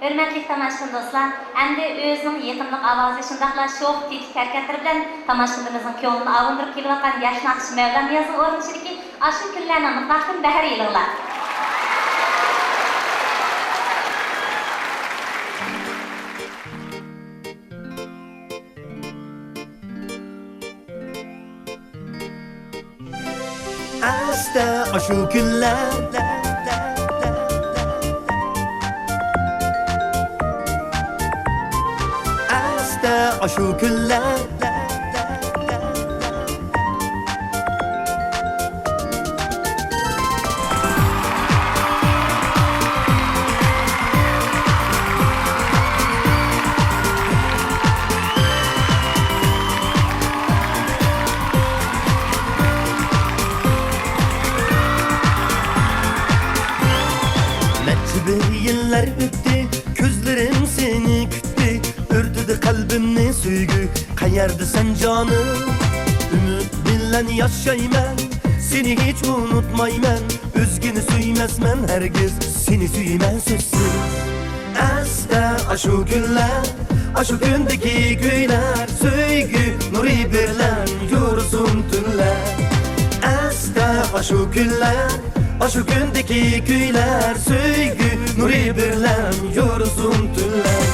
Hörmetlik tamaşkın dostlar, endi özünün yetimlik avazy şundakla şoq tetik hareketleri bilen tamaşkınlarımızın köňünü awındyrıp kelýatgan ýaş nakşy Mevlam ýazyň orunçylygy aşy günlerni ynykdakdan bäher ýylglar. Asta aşu günler Asta aşu günler Yıllar öttü, gözlerim seni küttü. Ördüdü kalbimni süygü, kayardı sen canım. Ümit bilen yaşayman, seni hiç unutmayman. Özgünü süymezmen hergiz, seni süymen sözsüz. Asta aşu günler, aşu gündeki güyler. Süygü nuri birlen, yorulsun tünler. Asta aşu günler, aşu gündeki güyler. Süygü nuri birlen, yorulsun tünler.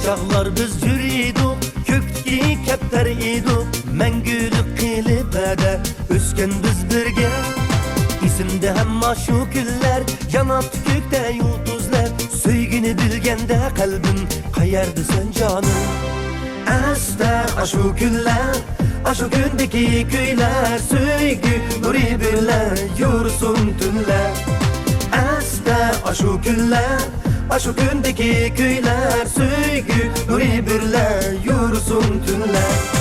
Çağlar biz yürüydük, kökki kepter idik. Mengülük qilibada ösken biz birge. İsimde hem şu günler, yanap tükükte yulduzlar. Söygünü bilgende kalbim kayardı sen canım. Asta aşu günler, aşu gündeki güyler. Söygü nuri birler, yorulsun tünler. Asta aşu günler, aşu gündeki güyler. Süygü nuri birler, yorulsun tünler.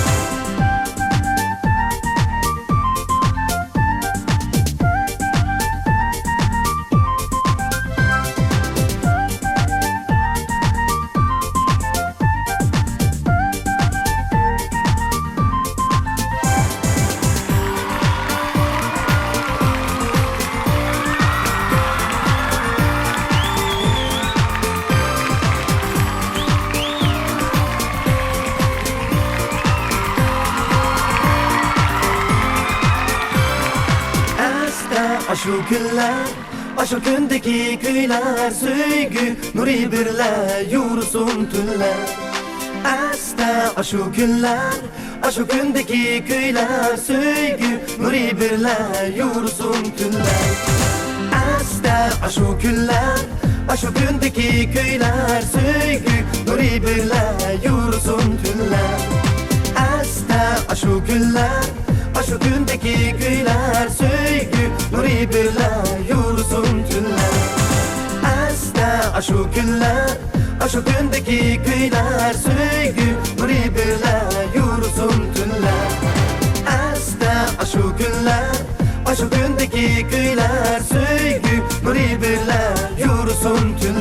Aşu günler, aşu gündeki güyler. Süygü nuri birler, yorulsun tünler. Asta aşu günler, aşu gündeki güyler. Süygü nuri birler, yorulsun tünler. Asta aşu günler, aşu gündeki güyler. Süygü nuri birler, yorulsun tünler. Asta aşu günler, aşu gündeki güyler. Süygü nuri birler, yorulsun tünler. Asta aşu günler, aşu gündeki güyler. Süygü nuri birler, yorulsun tünler. Asta aşu günler, aşu gündeki güyler. Süygü nuri birler, yorulsun tünler.